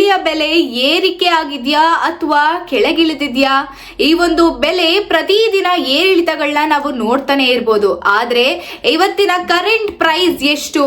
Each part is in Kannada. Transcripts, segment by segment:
ಬೆಳ್ಳಿಯ ಬೆಲೆ ಏರಿಕೆ ಆಗಿದೆಯಾ ಅಥವಾ ಕೆಳಗಿಳಿದಿದೆಯಾ? ಈ ಒಂದು ಬೆಲೆ ಪ್ರತಿದಿನ ಏರಿಳಿತಗಳನ್ನ ನಾವು ನೋಡ್ತಾನೆ ಇರ್ಬೋದು. ಆದ್ರೆ ಇವತ್ತಿನ ಕರೆಂಟ್ ಪ್ರೈಸ್ ಎಷ್ಟು?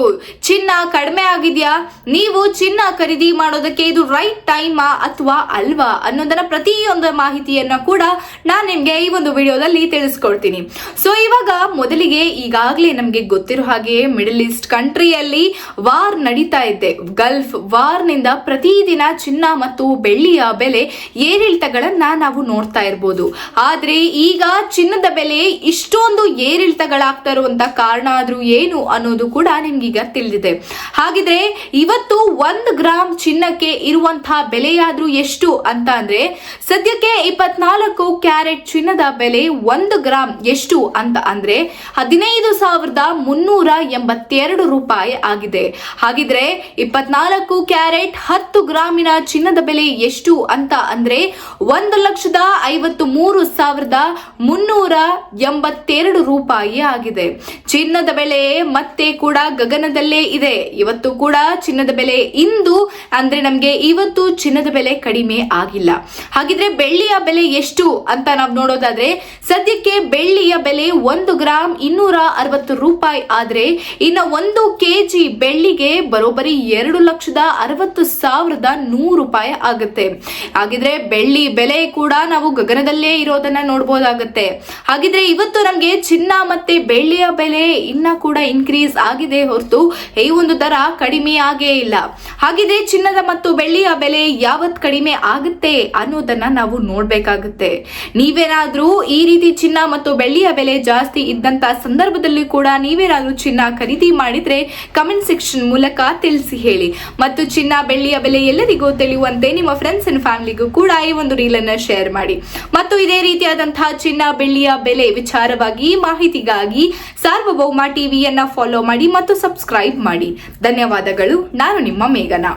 ಚಿನ್ನ ಕಡಿಮೆ ಆಗಿದೆಯಾ? ನೀವು ಚಿನ್ನ ಖರೀದಿ ಮಾಡೋದಕ್ಕೆ ಇದು ರೈಟ್ ಟೈಮಾ ಅಥವಾ ಅಲ್ವಾ ಅನ್ನೋದನ್ನ ಪ್ರತಿಯೊಂದು ಮಾಹಿತಿಯನ್ನ ಕೂಡ ನಾನು ನಿಮ್ಗೆ ಈ ಒಂದು ವಿಡಿಯೋದಲ್ಲಿ ತಿಳಿಸ್ಕೊಡ್ತೀನಿ. ಸೊ ಇವಾಗ ಮೊದಲಿಗೆ ಈಗಾಗಲೇ ನಮ್ಗೆ ಗೊತ್ತಿರೋ ಹಾಗೆ ಮಿಡಲ್ ಈಸ್ಟ್ ಕಂಟ್ರಿಯಲ್ಲಿ ವಾರ್ ನಡೀತಾ ಇದೆ. ಗಲ್ಫ್ ವಾರ್ ನಿಂದ ಪ್ರತಿದಿನ ಚಿನ್ನ ಮತ್ತು ಬೆಳ್ಳಿಯ ಬೆಲೆ ಏರಿಳಿತಗಳನ್ನ ನಾವು ನೋಡ್ತಾ ಇರ್ಬೋದು. ಆದ್ರೆ ಈಗ ಚಿನ್ನದ ಬೆಲೆ ಇಷ್ಟೊಂದು ಏರಿಳಿತಗಳಾಗ್ತಾ ಇರುವಂತ ಕಾರಣ ಆದ್ರೂ ಏನು ಅನ್ನೋದು ಕೂಡ ನಿಮ್ಗೀಗ ತಿಳಿದಿದೆ. ಹಾಗಿದ್ರೆ ಇವತ್ತು 1 ಗ್ರಾಮ್ ಚಿನ್ನಕ್ಕೆ ಇರುವಂತಹ ಬೆಲೆಯಾದ್ರೂ ಎಷ್ಟು ಅಂತ ಅಂದ್ರೆ ಸದ್ಯಕ್ಕೆ 24 ಕ್ಯಾರೆಟ್ ಚಿನ್ನದ ಬೆಲೆ 1 ಗ್ರಾಮ್ ಎಷ್ಟು ಅಂತ ಅಂದ್ರೆ 15,382 ರೂಪಾಯಿ ಆಗಿದೆ. ಹಾಗಿದ್ರೆ 24 ಕ್ಯಾರೆಟ್ 10 ಗ್ರಾಮಿನ ಚಿನ್ನದ ಬೆಲೆ ಎಷ್ಟು ಅಂತ ಅಂದ್ರೆ 1,53,382 ರೂಪಾಯಿ ಆಗಿದೆ. ಚಿನ್ನದ ಬೆಲೆ ಮತ್ತೆ ಕೂಡ ಗಗನದಲ್ಲೇ ಇದೆ. ಇವತ್ತು ಕೂಡ ಚಿನ್ನದ ಬೆಲೆ ಇಂದು ಅಂದ್ರೆ ನಮ್ಗೆ ಇವತ್ತು ಚಿನ್ನದ ಬೆಲೆ ಕಡಿಮೆ ಆಗಿಲ್ಲ. ಹಾಗಿದ್ರೆ ಬೆಳ್ಳಿಯ ಬೆಲೆ ಎಷ್ಟು ಅಂತ ನಾವು ನೋಡೋದಾದ್ರೆ ಸದ್ಯಕ್ಕೆ ಬೆಳ್ಳಿಯ ಬೆಲೆ 1 ಗ್ರಾಮ್ 260 ರೂಪಾಯಿ ಆದ್ರೆ ಇನ್ನ 1 ಕೆಜಿ ಬೆಳ್ಳಿಗೆ ಬರೋಬ್ಬರಿ 2,60,100 ರೂಪಾಯಿ ಆಗುತ್ತೆ. ಹಾಗಿದ್ರೆ ಬೆಳ್ಳಿ ಬೆಲೆ ಕೂಡ ನಾವು ಗಗನದಲ್ಲೇ ಇರೋದನ್ನ ನೋಡಬಹುದಾಗುತ್ತೆ. ಹಾಗಿದ್ರೆ ಇವತ್ತು ನಮ್ಗೆ ಚಿನ್ನ ಮತ್ತೆ ಬೆಳ್ಳಿಯ ಬೆಲೆ ಇನ್ನ ಕೂಡ ಇನ್ಕ್ರೀಸ್ ಆಗಿದೆ ಹೊರತು ಈ ಒಂದು ದರ ಕಡಿಮೆ ಆಗೇ ಇಲ್ಲ. ಹಾಗಿದ್ರೆ ಚಿನ್ನದ ಮತ್ತು ಬೆಳ್ಳಿಯ ಬೆಲೆ ಯಾವತ್ ಕಡಿಮೆ ಆಗುತ್ತೆ ಅನ್ನೋದನ್ನ ನಾವು ನೋಡ್ಬೇಕಾಗುತ್ತೆ. ನೀವೇನಾದ್ರೂ ಈ ರೀತಿ ಚಿನ್ನ ಮತ್ತು ಬೆಳ್ಳಿಯ ಬೆಲೆ ಜಾಸ್ತಿ ಇದ್ದಂತ ಸಂದರ್ಭದಲ್ಲಿ ಕೂಡ ನೀವೇನಾದ್ರೂ ಚಿನ್ನ ಖರೀದಿ ಮಾಡಿದ್ರೆ ಕಮೆಂಟ್ ಸೆಕ್ಷನ್ ಮೂಲಕ ತಿಳಿಸಿ ಹೇಳಿ. ಮತ್ತು ಚಿನ್ನ ಬೆಳ್ಳಿಯ ಬೆಲೆ ಎಲ್ಲರಿಗೂ ತಿಳಿಯುವಂತೆ ನಿಮ್ಮ ಫ್ರೆಂಡ್ಸ್ ಅಂಡ್ ಫ್ಯಾಮಿಲಿಗೂ ಕೂಡ ಈ ಒಂದು ರೀಲ್ ಅನ್ನ ಶೇರ್ ಮಾಡಿ. ಮತ್ತು ಇದೇ ರೀತಿಯಾದಂತಹ ಚಿನ್ನ ಬೆಳ್ಳಿಯ ಬೆಲೆ ವಿಚಾರವಾಗಿ ಮಾಹಿತಿಗಾಗಿ ಸಾರ್ವಭೌಮ ಟಿವಿಯನ್ನ ಫಾಲೋ ಮಾಡಿ ಮತ್ತು ಸಬ್ಸ್ಕ್ರೈಬ್ ಮಾಡಿ. ಧನ್ಯವಾದಗಳು. ನಾನು ನಿಮ್ಮ ಮೇಘನಾ.